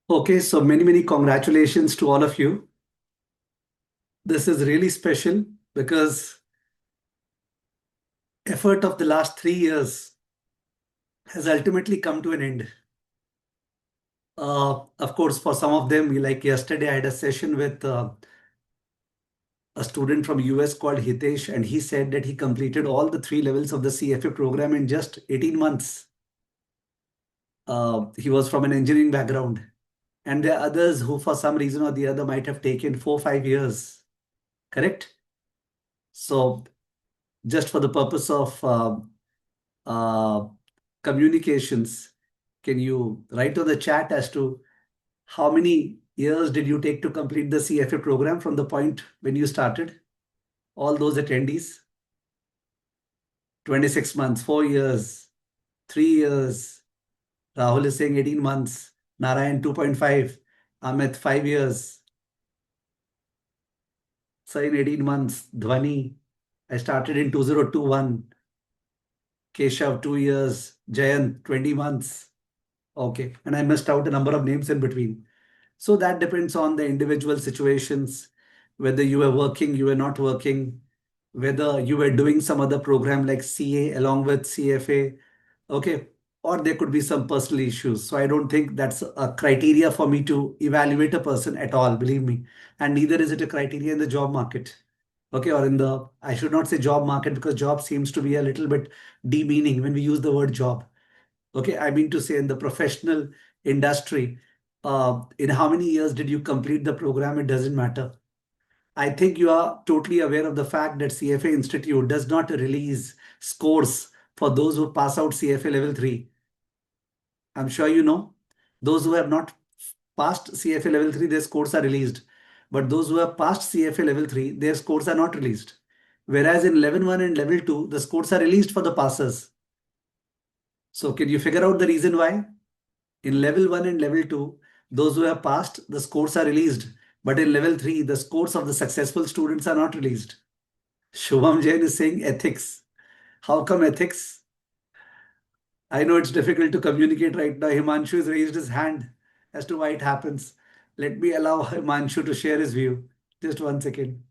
Okay, so many congratulations to all of you. This is really special because effort of the last 3 years has ultimately come to an end. Of course, for some of them, like yesterday, I had a session with a student from US called Hitesh, and he said that he completed all the 3 levels of the CFA program in just 18 months. He was from an engineering background, and there are others who, for some reason or the other, might have taken 4 or 5 years. Correct? So, just for the purpose of uh, communications, can you write on the chat as to how many years did you take to complete the CFA program from the point when you started? All those attendees, 26 months, 4 years, 3 years. Rahul is saying 18 months. Narayan 2.5. Amit 5 years. Sain 18 months. Dhwani, I started in 2021. Keshav 2 years. Jayant 20 months. Okay. And I missed out a number of names in between. So that depends on the individual situations, whether you were working, you were not working, whether you were doing some other program like CA along with CFA, okay, or there could be some personal issues. So I don't think that's a criteria for me to evaluate a person at all, believe me. And neither is it a criteria in the job market. Okay, or in the, I should not say job market because job seems to be a little bit demeaning when we use the word job. Okay, I mean to say in the professional industry, in how many years did you complete the program? It doesn't matter. I think you are totally aware of the fact that CFA Institute does not release scores for those who pass out CFA Level 3. I'm sure you know. Those who have not passed CFA Level 3, their scores are released. But those who have passed CFA Level 3, their scores are not released. Whereas in Level 1 and Level 2, the scores are released for the passers. So can you figure out the reason why? In level 1 and level 2, those who have passed, the scores are released. But in level 3, the scores of the successful students are not released. Shubham Jain is saying ethics. How come ethics? I know it's difficult to communicate right now. Himanshu has raised his hand as to why it happens. Let me allow Himanshu to share his view. Just 1 second.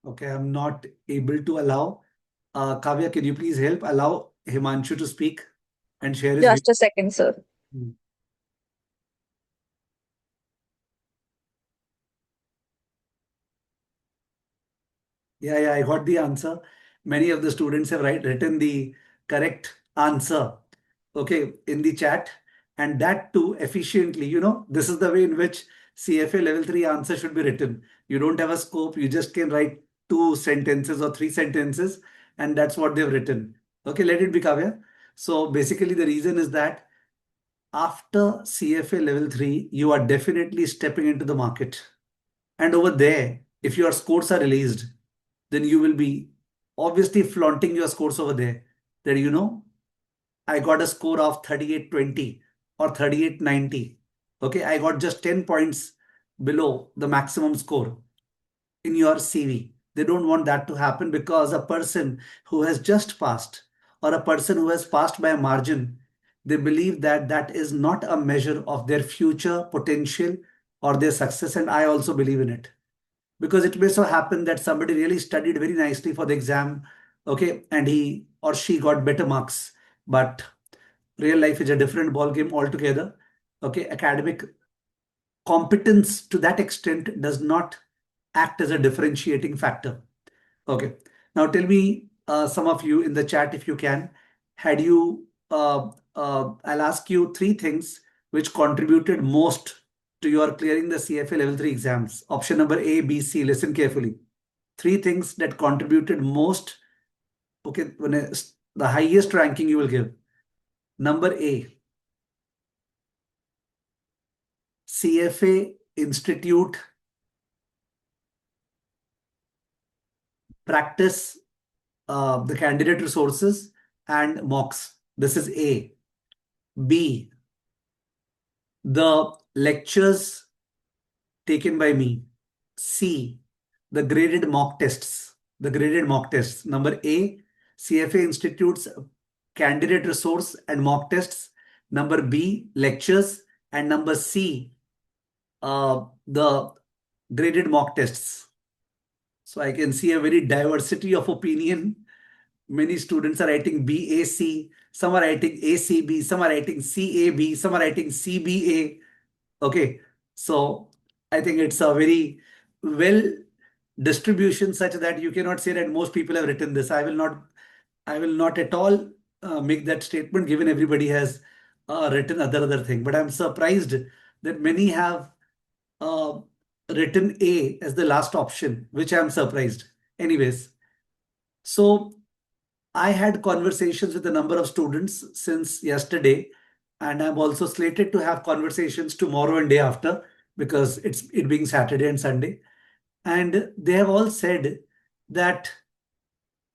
Okay, I'm not able to allow. Kavya, can you please help allow Himanshu to speak and share his view? Just a second, sir. Hmm. Yeah, I got the answer. Many of the students have written the correct answer, okay, in the chat, and that too efficiently. This is the way in which CFA Level 3 answer should be written. You don't have a scope, you just can write 2 sentences or 3 sentences, and that's what they've written. Okay, let it be Kavya. So basically, the reason is that after CFA Level 3, you are definitely stepping into the market. And over there, if your scores are released, then you will be obviously flaunting your scores over there. That I got a score of 3820 or 3890. Okay, I got just 10 points below the maximum score in your CV. They don't want that to happen because a person who has just passed or a person who has passed by a margin, they believe that that is not a measure of their future potential or their success. And I also believe in it because it may so happen that somebody really studied very nicely for the exam, okay, and he or she got better marks, but real life is a different ball game altogether. Okay, academic competence to that extent does not act as a differentiating factor. Okay, now tell me, some of you in the chat, if you can, had you I'll ask you 3 things which contributed most to your clearing the CFA level 3 exams. Option number A, B, C. Listen carefully. 3 things that contributed most. Okay, the highest ranking you will give. Number A, CFA Institute practice, the candidate resources and mocks. This is A. B, the lectures taken by me. C, the graded mock tests. The graded mock tests. Number A, CFA Institute's candidate resource and mock tests. Number B, lectures. And number C, the graded mock tests. So I can see a very diversity of opinion. Many students are writing BAC, some are writing ACB, some are writing CAB, some are writing CBA. Okay, so I think it's a very well distribution such that you cannot say that most people have written this. I will not at all make that statement given everybody has written other thing. But I'm surprised that many have uh, written A as the last option, which I'm surprised. Anyways, so I had conversations with a number of students since yesterday, and I'm also slated to have conversations tomorrow and day after because it being Saturday and Sunday. And they have all said that,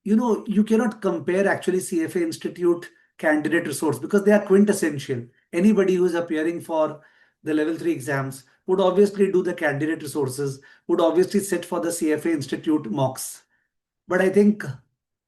you cannot compare actually CFA Institute candidate resource because they are quintessential. Anybody who is appearing for the level 3 exams would obviously do the candidate resources, would obviously sit for the CFA Institute mocks. But I think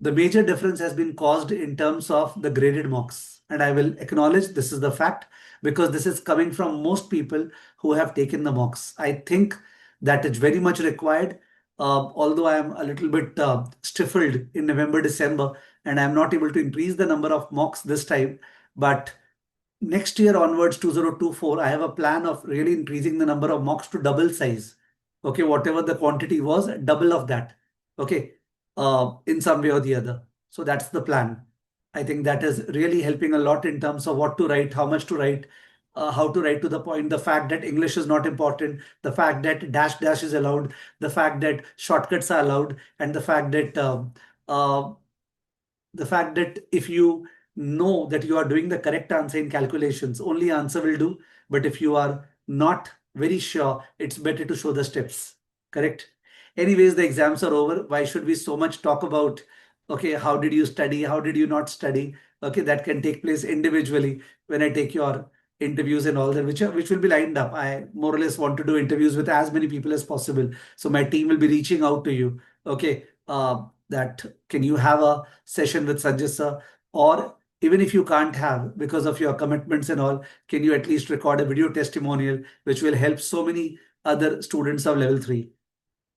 the major difference has been caused in terms of the graded mocks. And I will acknowledge this is the fact because this is coming from most people who have taken the mocks. I think that is very much required. Although I am a little bit stifled in November, December, and I'm not able to increase the number of mocks this time. But next year onwards, 2024, I have a plan of really increasing the number of mocks to double size. Okay, whatever the quantity was, double of that. Okay, in some way or the other. So that's the plan. I think that is really helping a lot in terms of what to write, how much to write, how to write to the point, the fact that English is not important, the fact that dash dash is allowed, the fact that shortcuts are allowed, and uh, the fact that if you know that you are doing the correct answer in calculations, only answer will do. But if you are not very sure, it's better to show the steps. Correct? Anyways, the exams are over. Why should we so much talk about, okay, how did you study? How did you not study? Okay, that can take place individually when I take your interviews and all that, which will be lined up. I more or less want to do interviews with as many people as possible. So my team will be reaching out to you. Okay, that can you have a session with Sanjay sir? Or even if you can't have because of your commitments and all, can you at least record a video testimonial which will help so many other students of level 3?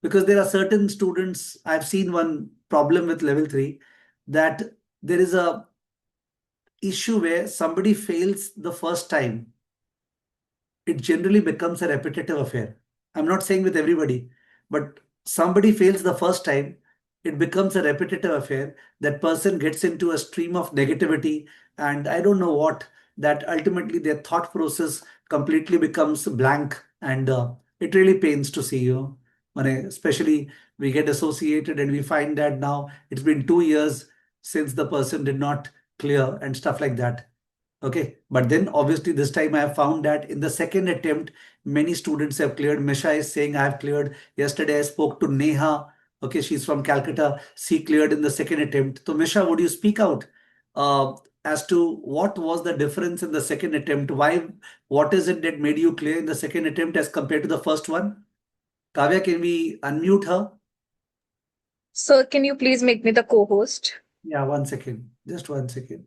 Because there are certain students, I've seen one problem with level 3 that there is a issue where somebody fails the first time, it generally becomes a repetitive affair. I'm not saying with everybody, but somebody fails the first time, it becomes a repetitive affair. That person gets into a stream of negativity, and I don't know what, that ultimately their thought process completely becomes blank, and it really pains to see, especially we get associated and we find that now it's been 2 years since the person did not clear and stuff like that. Okay, but then obviously this time I have found that in the second attempt, many students have cleared. Misha is saying I have cleared. Yesterday I spoke to Neha. Okay, she's from Calcutta. She cleared in the second attempt. So Misha, would you speak out uh, as to what was the difference in the second attempt? Why? What is it that made you clear in the second attempt as compared to the first one? Kavya, can we unmute her? So, can you please make me the co host? Yeah, 1 second. Just 1 second.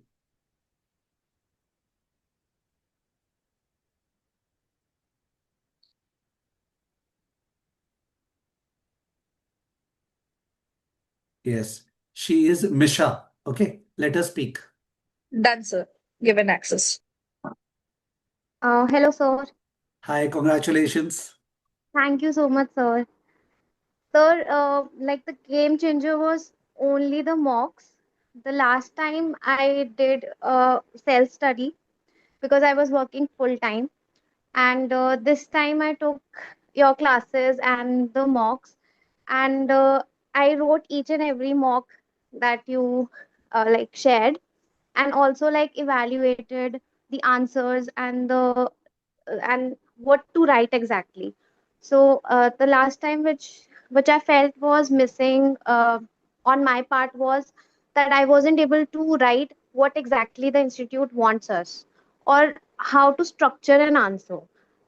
Yes, she is Misha. Okay, let her speak. Done, sir. Given access. Hello, sir. Hi, congratulations. Thank you so much, sir. Sir, like the game changer was only the mocks. The last time I did self study because I was working full time, and this time I took your classes and the mocks, and I wrote each and every mock that you like shared, and also like evaluated the answers and what to write exactly. So the last time which I felt was missing on my part was that I wasn't able to write what exactly the institute wants us or how to structure an answer.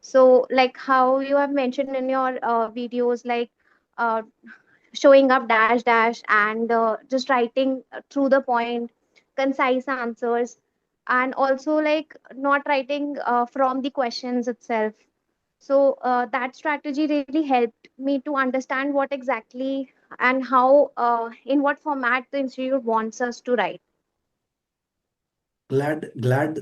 So, like how you have mentioned in your videos, like uh, showing up dash dash and just writing through the point, concise answers, and also like not writing from the questions itself. So that strategy really helped me to understand what exactly and how, in what format the institute wants us to write. Glad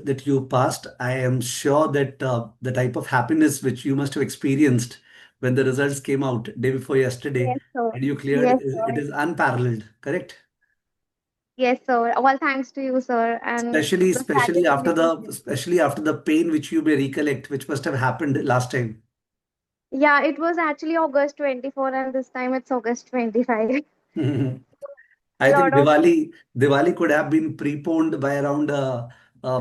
that you passed. I am sure that the type of happiness which you must have experienced when the results came out day before yesterday Yes, sir. and you cleared, Yes, it sir. is unparalleled, correct? Yes, sir. All thanks to you, sir, and Especially, the strategy which you used. especially after the pain which you may recollect, which must have happened last time. Yeah, it was actually August 24, and this time it's August 25. I Lot think of Diwali could have been preponed by around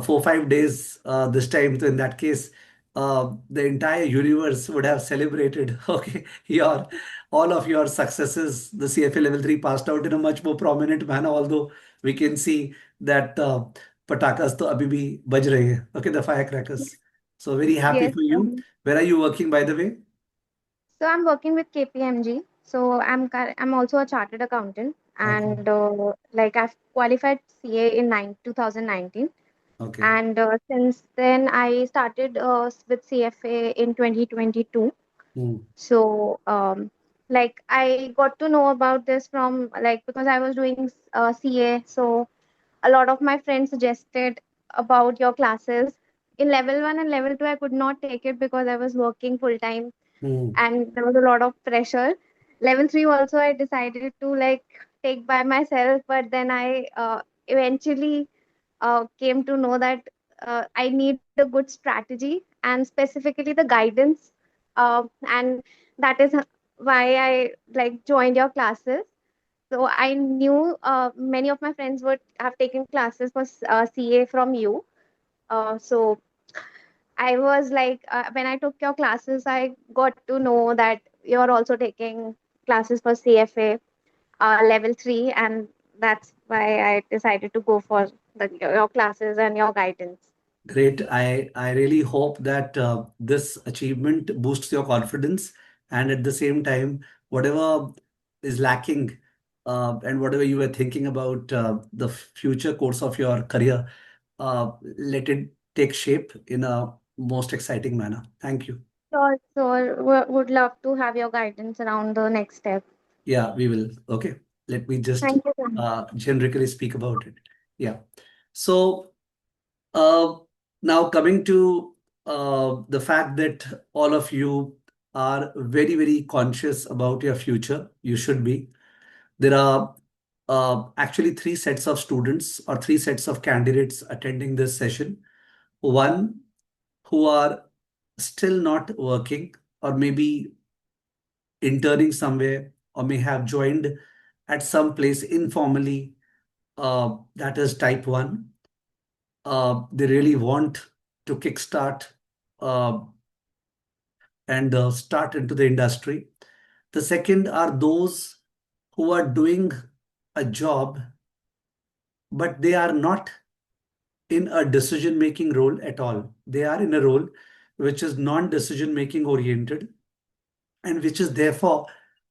4 5 days this time. So in that case, the entire universe would have celebrated. Okay, your all of your successes. The CFA Level 3 passed out in a much more prominent manner. Although we can see that patakas to abhi bhi baj rahe hain. Okay, the firecrackers. So very happy yes. for you. Where are you working, by the way? So I'm working with KPMG. So I'm also a chartered accountant, Okay, and like I've qualified CA in 2019, okay. and since then I started with CFA in 2022. Hmm. So like I got to know about this from, like, because I was doing CA. So a lot of my friends suggested about your classes. In level 1 and level 2, I could not take it because I was working full time Hmm. and there was a lot of pressure. Level 3 also I decided to like take by myself, but then I eventually came to know that I need a good strategy and specifically the guidance, and that is why I like joined your classes. So I knew many of my friends would have taken classes for CA from you. So I was like, when I took your classes, I got to know that you're also taking classes for CFA level 3, and that's why I decided to go for your classes and your guidance. Great. I really hope that this achievement boosts your confidence, and at the same time, whatever is lacking and whatever you were thinking about the future course of your career, let it take shape in a most exciting manner. Thank you. Sure, sure. Would love to have your guidance around the next step. Yeah, we will. Okay. Let me just Thank you so much. generically speak about it. Yeah. So, Uh, now coming to the fact that all of you are very, very conscious about your future, you should be. There are actually three sets of students or three sets of candidates attending this session. One who are still not working or maybe interning somewhere or may have joined at some place informally. That is type one. They really want to kickstart uh, and start into the industry. The second are those who are doing a job, but they are not in a decision making role at all. They are in a role which is non decision making oriented and which is therefore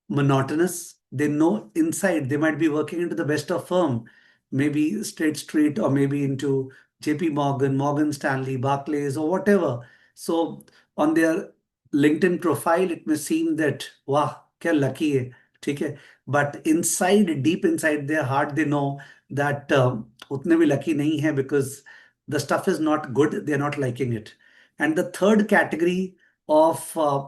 monotonous. They know inside they might be working into the best of firm, maybe State Street or maybe into JP Morgan, Morgan Stanley, Barclays, or whatever. So on their LinkedIn profile, it may seem that, wow, kya lucky hai, ठीक है. But inside, deep inside their heart, they know that उतने भी lucky नहीं है because the stuff is not good. They're not liking it. And the third category of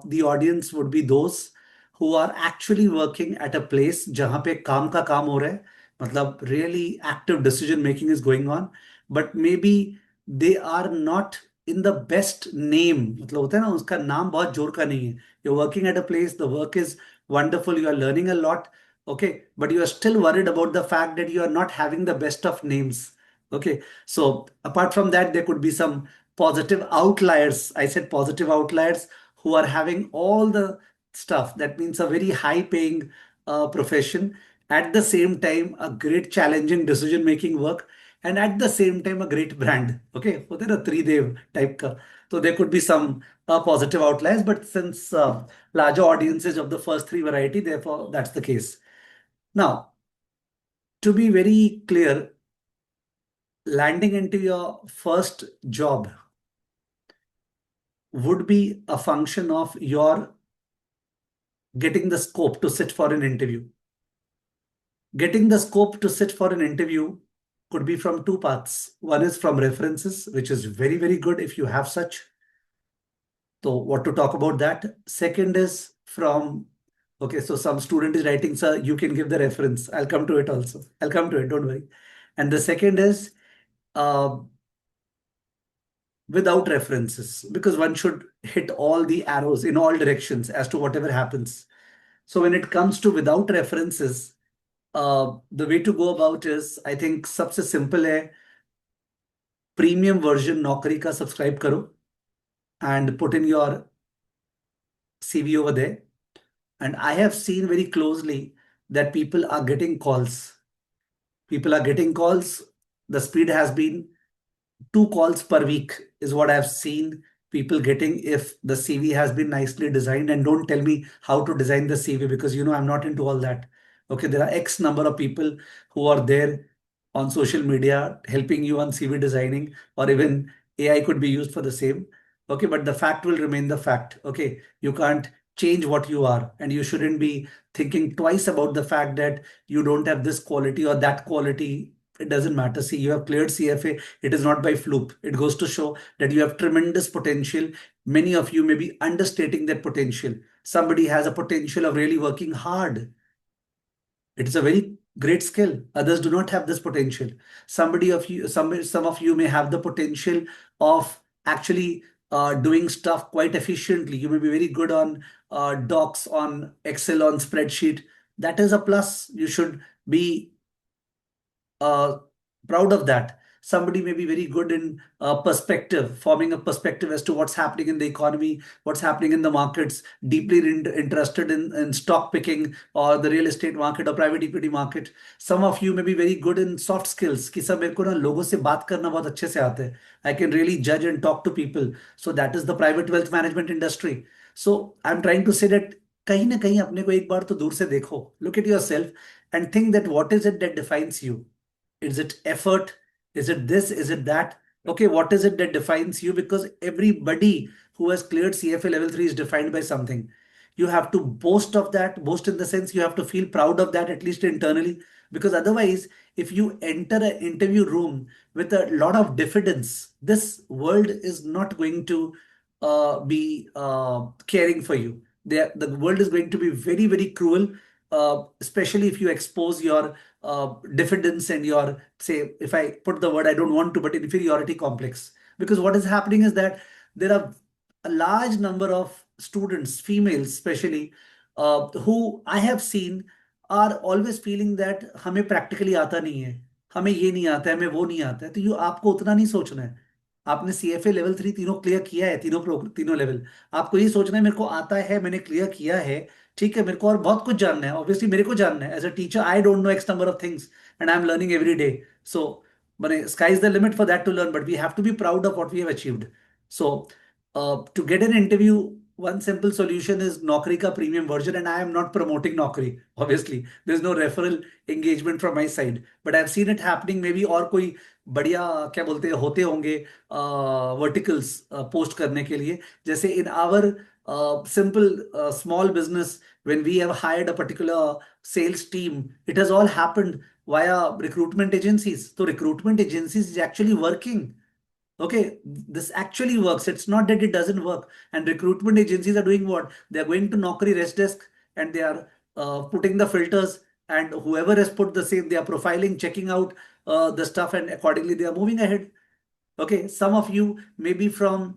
the audience would be those who are actually working at a place जहाँ पे काम का काम हो रहा है, मतलब really active decision making is going on, but maybe they are not in the best name. मतलब होता है ना, उसका नाम बहुत जोर का नहीं है. You're working at a place, the work is wonderful, you are learning a lot, okay, but you are still worried about the fact that you are not having the best of names. Okay, so apart from that, there could be some positive outliers. I said positive outliers who are having all the stuff. That means a very high paying profession. At the same time, a great challenging decision making work. and at the same time a great brand. Okay, so there are three Dev type ka. So there could be some positive outliers, but since larger audiences of the first three variety, therefore that's the case. Now, to be very clear, landing into your first job would be a function of your getting the scope to sit for an interview. Getting the scope to sit for an interview could be from two paths. One is from references, which is very, very good if you have such. So what to talk about that? Second is from, okay, so some student is writing, sir, you can give the reference. I'll come to it also. I'll come to it, don't worry. And the second is uh, without references, because one should hit all the arrows in all directions as to whatever happens. So when it comes to without references, the way to go about is, I think सबसे simple है, premium version नौकरी का subscribe करो and put in your CV over there. And I have seen very closely that people are getting calls. People are getting calls. The speed has been 2 calls per week is what I've seen people getting if the CV has been nicely designed. And don't tell me how to design the CV because you know I'm not into all that. Okay, there are X number of people who are there on social media helping you on CV designing, or even AI could be used for the same. Okay, but the fact will remain the fact. Okay, you can't change what you are, and you shouldn't be thinking twice about the fact that you don't have this quality or that quality. It doesn't matter. See, you have cleared CFA. It is not by fluke. It goes to show that you have tremendous potential. Many of you may be understating that potential. Somebody has a potential of really working hard. It is a very great skill. Others do not have this potential. Some of you may have the potential of actually doing stuff quite efficiently. You may be very good on docs, on Excel, on spreadsheet. That is a plus. You should be uh, proud of that. Somebody may be very good in perspective, forming a perspective as to what's happening in the economy, what's happening in the markets, deeply interested in stock picking or the real estate market or private equity market. Some of you may be very good in soft skills. कि सब मेरे को ना लोगों से बात करना बहुत अच्छे से आता है. I can really judge and talk to people. So that is the private wealth management industry. So I'm trying to say that कहीं ना कहीं अपने को एक बार तो दूर से देखो. Look at yourself and think that what is it that defines you? Is it effort? Is it this? Is it that? Okay, what is it that defines you? Because everybody who has cleared CFA level 3 is defined by something. You have to boast of that, boast in the sense you have to feel proud of that, at least internally. Because otherwise, if you enter an interview room with a lot of diffidence, this world is not going to be caring for you. The world is going to be very, very cruel, especially if you expose your diffidence and your, say, if I put the word I don't want to, but inferiority complex. Because what is happening is that there are a large number of students, females especially, who I have seen are always feeling that हमें practically आता नहीं है, हमें ये नहीं आता है, हमें वो नहीं आता है. तो ये आपको उतना नहीं सोचना है. आपने CFA लेवल 3 तीनों क्लियर किया है, तीनों लेवल. आपको ये सोचना है मेरे को आता है, मैंने क्लियर किया है, ठीक है, मेरे को और बहुत कुछ जानना है. ऑब्वियसली मेरे को जानना है. As a teacher I don't know X number of things and I am learning every day. So मैंने sky is the limit for that to learn, but we have to be proud of what we have achieved. So to get an interview, one simple solution is Naukri ka premium version, and I am not promoting Naukri. Obviously, there's no referral engagement from my side, but I've seen it happening. Maybe और कोई बढ़िया क्या बोलते हैं होते होंगे verticals post करने के लिए. जैसे in our simple small business, when we have hired a particular sales team, it has all happened via recruitment agencies. So recruitment agencies is actually working. Okay, this actually works. It's not that it doesn't work. And recruitment agencies are doing what? They're going to Naukri rest desk and they are putting the filters, and whoever has put the same, they are profiling, checking out the stuff, and accordingly they are moving ahead. Okay, some of you may be from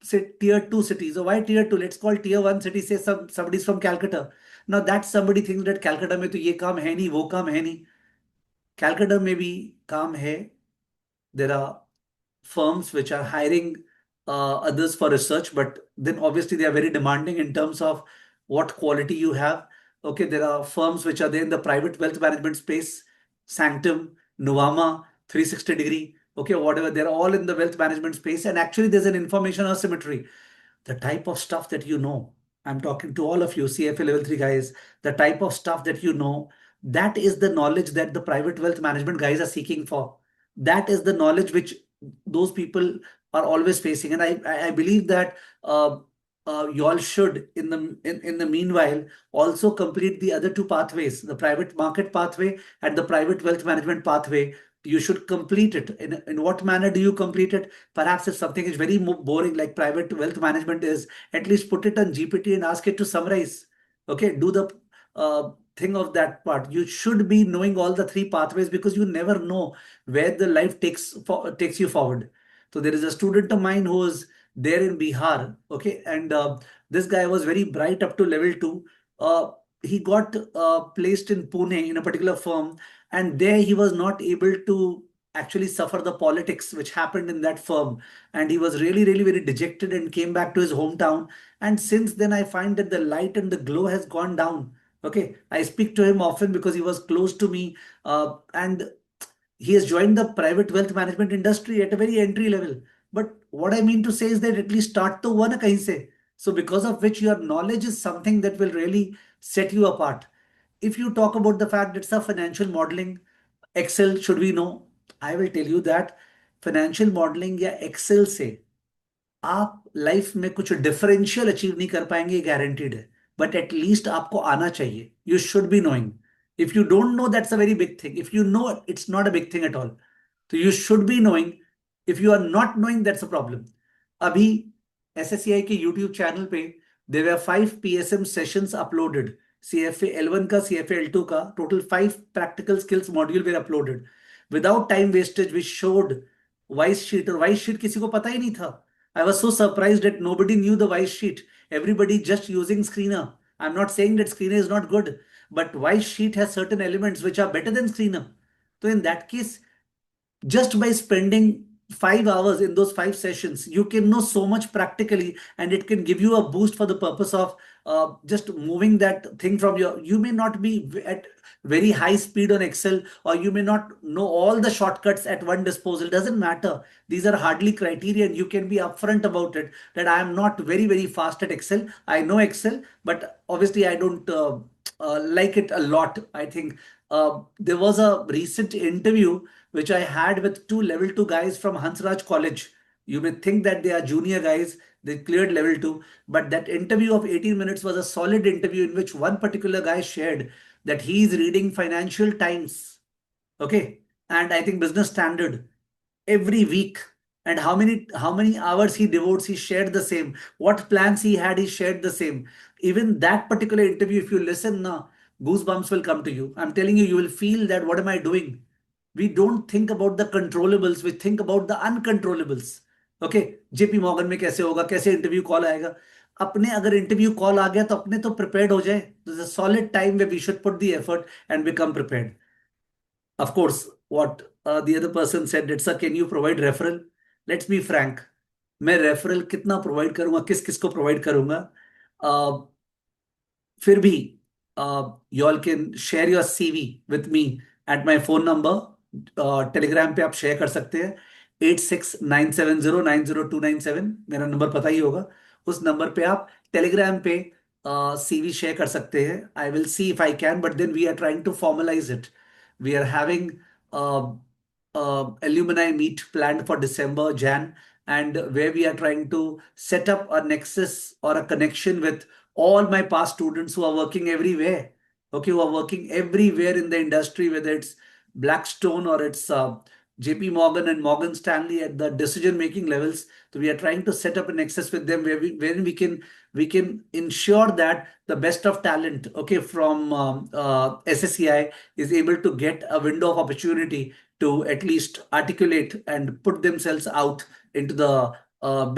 say tier 2 cities. So why tier 2? Let's call tier 1 city, say somebody's from Calcutta. Now that somebody thinks that Calcutta में तो ये काम है नहीं, वो काम है नहीं. Calcutta में भी काम है. There are firms which are hiring others for research, but then obviously they are very demanding in terms of what quality you have. Okay, there are firms which are there in the private wealth management space, Sanctum, Nuvama, 360 degree, okay, whatever. They're all in the wealth management space. And actually, there's an information asymmetry. The type of stuff that you know, I'm talking to all of you, CFA level 3 guys, the type of stuff that you know, that is the knowledge that the private wealth management guys are seeking for. That is the knowledge which those people are always facing. And I believe that you all should, in the meanwhile, also complete the other two pathways, the private market pathway and the private wealth management pathway. You should complete it. In what manner do you complete it? Perhaps if something is very boring, like private wealth management is, at least put it on GPT and ask it to summarize. Okay, do the thing of that part. You should be knowing all the three pathways, because you never know where the life takes you forward. So there is a student of mine who is there in Bihar. Okay, and this guy was very bright up to level 2. He got placed in Pune in a particular firm, and there he was not able to actually suffer the politics which happened in that firm, and he was really, really very dejected and came back to his hometown. And since then, I find that the light and the glow has gone down. Okay, I speak to him often because he was close to me, and he has joined the private wealth management industry at a very entry level. But what I mean to say is that at least start to one kahin se. So because of which your knowledge is something that will really set you apart. If you talk about the fact that it's financial modeling, Excel should we know? I will tell you that financial modeling या Excel से आप life में कुछ differential achieve नहीं कर पाएंगे, guaranteed है. But at least आपको आना चाहिए. You should be knowing. If you don't know, that's a very big thing. If you know, it's not a big thing at all. तो you should be knowing. If you are not knowing, that's a problem. अभी SSCI के YouTube channel पे there were 5 PSM sessions uploaded. CFA L1 का, CFA L2 का, total 5 practical skills module were uploaded. Without time wastage we showed vice sheet. और vice sheet किसी को पता ही नहीं था. I was so surprised that nobody knew the Vice sheet. Everybody just using Screener. I'm not saying that Screener is not good, but Vice sheet has certain elements which are better than Screener. So in that case, just by spending 5 hours in those 5 sessions, you can know so much practically, and it can give you a boost for the purpose of just moving that thing from you may not be at very high speed on Excel, or you may not know all the shortcuts at one disposal. Doesn't matter. These are hardly criteria, and you can be upfront about it that I am not very, very fast at Excel. I know Excel, but obviously I don't like it a lot. I think there was a recent interview which I had with 2 level 2 guys from Hansraj College. You may think that they are junior guys, they cleared level 2, but that interview of 18 minutes was a solid interview in which one particular guy shared that he is reading Financial Times, okay, and I think Business Standard every week. And how many hours he devotes, he shared the same. What plans he had, he shared the same. Even that particular interview, if you listen now, goosebumps will come to you. I'm telling you, you will feel that what am I doing? We don't think about the controllables, we think about the uncontrollables. Okay, JP Morgan में कैसे होगा, कैसे interview call आएगा. अपने अगर interview call आ गया तो अपने तो प्रिपेयर्ड हो जाए. There's a solid time where we should put the effort and become prepared. Of course, what the other person said, that sir, can you provide referral? Let's be frank. मैं referral कितना provide करूंगा, किस किस को provide करूंगा? फिर भी you all can share your CV with me at my phone number. Telegram पे आप शेयर कर सकते हैं. 8697090297 मेरा नंबर पता ही होगा. उस नंबर पे आप टेलीग्राम पे CV शेयर कर सकते हैं. I will see if I can, but then we are trying to formalize it. We are having alumni meet planned for December, Jan, and where we are trying to set up a nexus or a connection with all my past students who are working everywhere. Okay, who are working everywhere in the industry, whether it's Blackstone or it's JP Morgan and Morgan Stanley at the decision-making levels. So we are trying to set up a nexus with them where we can ensure that the best of talent, okay, from SSEI is able to get a window of opportunity to at least articulate and put themselves out into the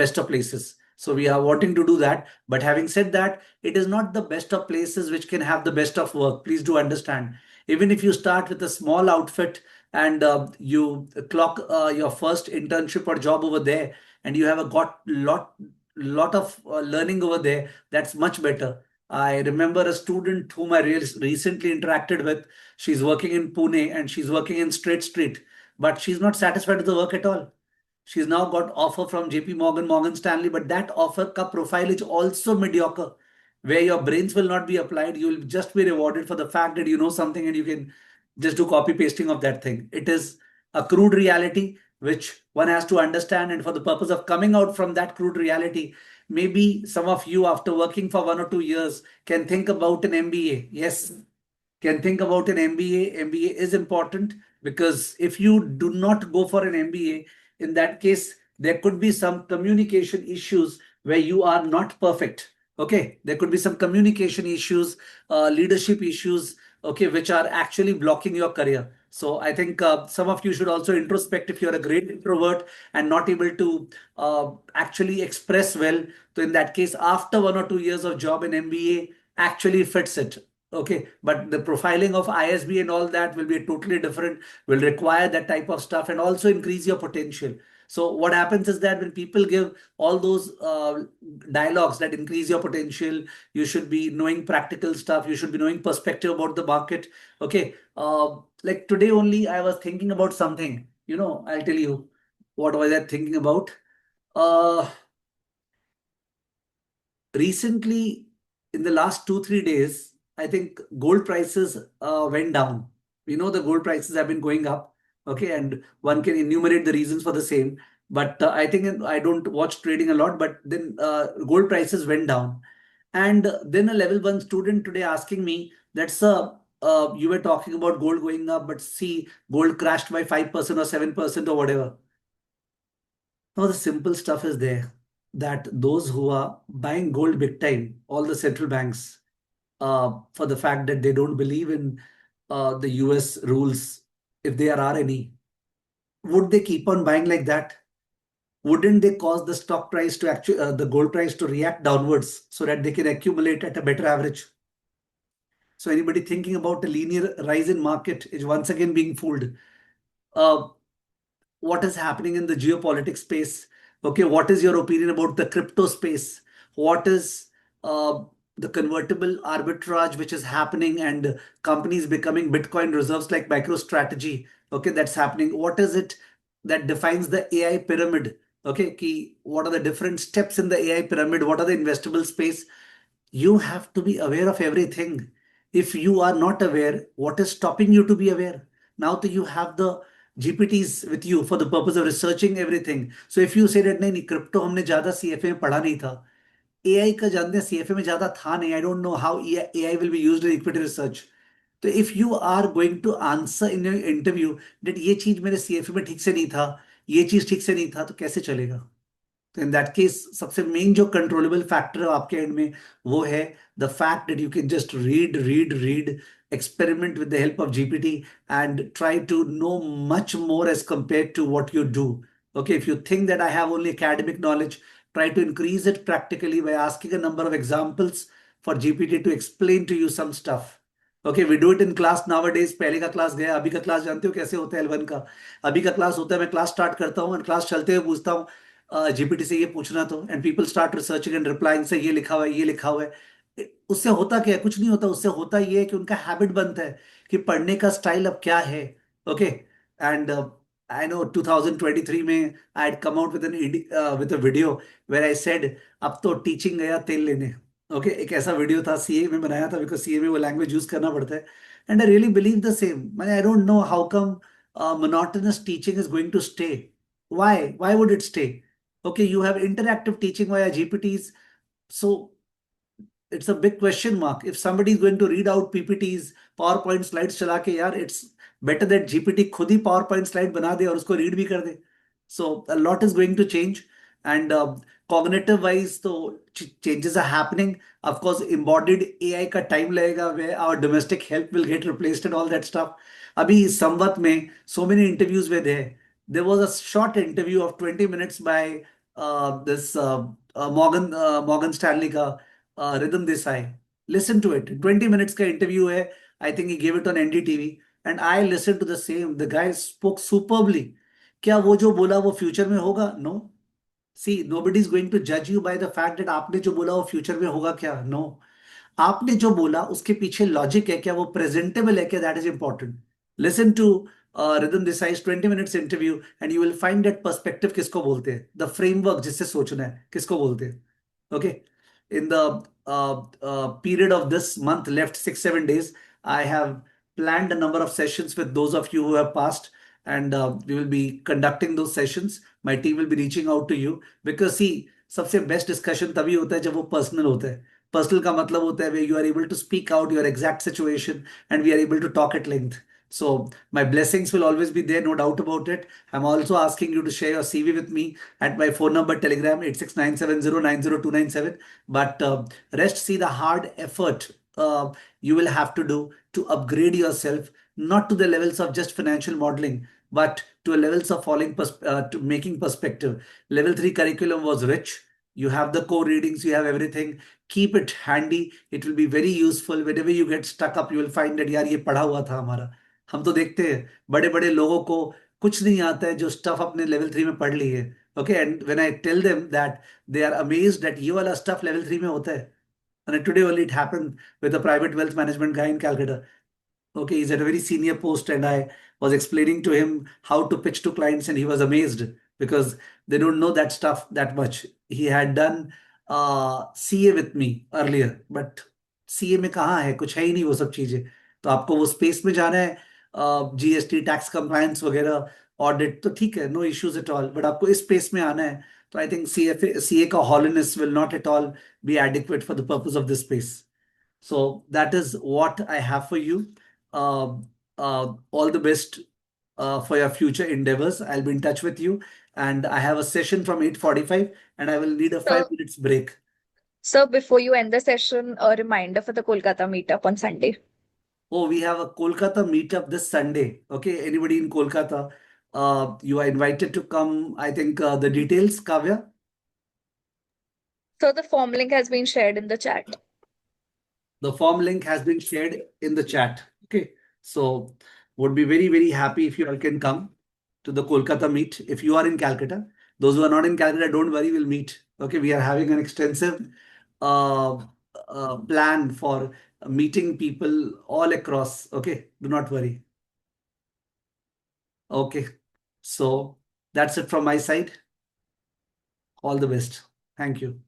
best of places. So we are wanting to do that. But having said that, it is not the best of places which can have the best of work. Please do understand. Even if you start with a small outfit and you clock your first internship or job over there, and you have a lot of learning over there, that's much better. I remember a student whom I recently interacted with. She's working in Pune and she's working in Straight Street. but she's not satisfied with the work at all. She's now got offer from JP Morgan, Morgan Stanley, but that offer ka profile is also mediocre, where your brains will not be applied. You will just be rewarded for the fact that you know something and you can just do copy pasting of that thing. It is a crude reality which one has to understand. And for the purpose of coming out from that crude reality, maybe some of you, after working for 1 or 2 years, can think about an MBA. Yes, can think about an MBA. MBA is important because if you do not go for an MBA, in that case, there could be some communication issues where you are not perfect. Okay, there could be some communication issues, leadership issues, okay, which are actually blocking your career. So I think some of you should also introspect if you're a great introvert and not able to actually express well. So in that case, after 1 or 2 years of job in MBA actually fits it. Okay, but the profiling of ISB and all that will be totally different, will require that type of stuff and also increase your potential. So what happens is that when people give all those dialogues that increase your potential, you should be knowing practical stuff, you should be knowing perspective about the market. Okay, like today only I was thinking about something, I'll tell you what was I thinking about. Uh, Recently, in the last 2, 3 days, I think gold prices went down. We know the gold prices have been going up. Okay, and one can enumerate the reasons for the same. But I think I don't watch trading a lot, but then gold prices went down. And then a level one student today asking me that, sir, you were talking about gold going up, but see, gold crashed by 5% or 7% or whatever. Now, the simple stuff is there that those who are buying gold big time, all the central banks, for the fact that they don't believe in the US rules, if there are any, would they keep on buying like that? Wouldn't they cause the stock price to actually, the gold price to react downwards so that they can accumulate at a better average? So, anybody thinking about a linear rise in market is once again being fooled. Uh, what is happening in the geopolitics space? Okay, what is your opinion about the crypto space? What is uh, the convertible arbitrage which is happening and companies becoming Bitcoin reserves like MicroStrategy? Okay, that's happening. What is it that defines the AI pyramid? Okay, key, what are the different steps in the AI pyramid? What are the investable space? You have to be aware of everything. If you are not aware, what is stopping you to be aware? Now that you have the GPTs with you for the purpose of researching everything. So if you say that नहीं नहीं crypto हमने ज़्यादा CFA में पढ़ा नहीं था, AI का जानते हैं CFA में ज़्यादा था नहीं. I don't know how AI will be used in equity research. तो if you are going to answer in your interview that ये चीज़ मेरे CFA में ठीक से नहीं था, ये चीज़ ठीक से नहीं था, तो कैसे चलेगा? तो इन दैट केस सबसे मेन जो कंट्रोलेबल फैक्टर है आपके एंड में वो है the fact that you can just read experiment with the help of GPT and try to know much more as compared to what you do. Okay, if you think that I have only academic knowledge, try to increase it practically by asking a number of examples for GPT to explain to you some stuff. Okay, we do it in class nowadays. पहले का class गया, अभी का class जानते हो कैसे होता है L1 का? अभी का क्लास होता है मैं क्लास स्टार्ट करता हूँ और क्लास चलते हुए पूछता हूँ जीपीटी से ये पूछना तो and people start researching and replying से ये लिखा हुआ है ये लिखा हुआ है उससे होता क्या है कुछ नहीं होता उससे होता ये है कि उनका हैबिट बनता है कि पढ़ने का स्टाइल अब क्या है ओके एंड आई नो 2023 में I had come out with a video where I said अब तो टीचिंग गया तेल लेने ओके एक ऐसा वीडियो था सीए में बनाया था बिकॉज सीए में वो लैंग्वेज यूज करना पड़ता है and I really believe the same मैंने I don't know how come monotonous teaching is going to stay. Why would it stay? Okay, you have interactive teaching via GPTs. So it's a big question mark. If somebody is going to read out PPTs, PowerPoint slides चला के यार, it's better that GPT खुद ही PowerPoint slide बना दे और उसको read भी कर दे. So a lot is going to change. And cognitive wise, तो changes are happening. Of course, embodied AI का time लगेगा where our domestic help will get replaced and all that stuff. अभी संवत में so many interviews were there. There was a short interview of 20 minutes by this Morgan Stanley का Rhythm Desai. Listen to it. 20 minutes का interview है. I think he gave it on NDTV. And I listened to the same. The guy spoke superbly. क्या वो जो बोला वो future में होगा? No. See, nobody is going to judge you by the fact that आपने जो बोला वो फ्यूचर में होगा क्या? No. आपने जो बोला उसके पीछे लॉजिक है क्या वो प्रेजेंटेबल है क्या that is important listen to rhythm decides 20 minutes interview and you will find that perspective किसको बोलते हैं, the framework जिससे सोचना है किसको बोलते हैं. Okay, in the period of this month left 6-7 days, I have planned a number of sessions with those of you who have passed, and we will be conducting those sessions. My team will be reaching out to you because see, सबसे best discussion तभी होता है जब वो personal होता है. Personal का मतलब होता है where you are able to speak out your exact situation and we are able to talk at length. So my blessings will always be there, no doubt about it. I'm also asking you to share your CV with me at my phone number, Telegram 86970900297. But rest, see the hard effort you will have to do to upgrade yourself, not to the levels of just financial modeling, but to a levels of to making perspective. Level 3 curriculum was rich. You have the core readings, you have everything. Keep it handy. It will be very useful. Whenever you get stuck up, you will find that यार ये पढ़ा हुआ था हमारा. हम तो देखते हैं बड़े बड़े लोगों को कुछ नहीं आता है जो स्टफ अपने लेवल 3 में पढ़ ली है. Okay, and when I tell them that, they are amazed that ये वाला स्टफ लेवल 3 में होता है. And today only it happened with a private wealth management guy in Calcutta. Okay, he's at a very senior post, and I was explaining to him how to pitch to clients, and he was amazed because they don't know that stuff that much. He had done CA with me earlier, but CA में कहाँ है, कुछ है ही नहीं वो सब चीजें. तो आपको वो स्पेस में जाना है, जीएसटी टैक्स कंप्लायंस वगैरह, ऑडिट तो ठीक है, no issues at all, but आपको इस स्पेस में आना है. तो आई थिंक सीए का holiness will not at all be adequate for the purpose of this space. So that is what I have for you. All the best for your future endeavors. I'll be in touch with you, and I have a session from 8:45, and I will need a So, 5 minutes break. so before you end the session, a reminder for the Kolkata meetup on Sunday. Oh, we have a Kolkata meetup this Sunday. Okay, anybody in Kolkata, you are invited to come. I think the details, Kavya. So the form link has been shared in the chat. The form link has been shared in the chat. Okay, so would be very, very happy if you all can come to the Kolkata meet. If you are in Calcutta, those who are not in Calcutta, don't worry, we'll meet. Okay, we are having an extensive uh, plan for meeting people all across. Okay, do not worry. Okay, so that's it from my side. All the best. Thank you.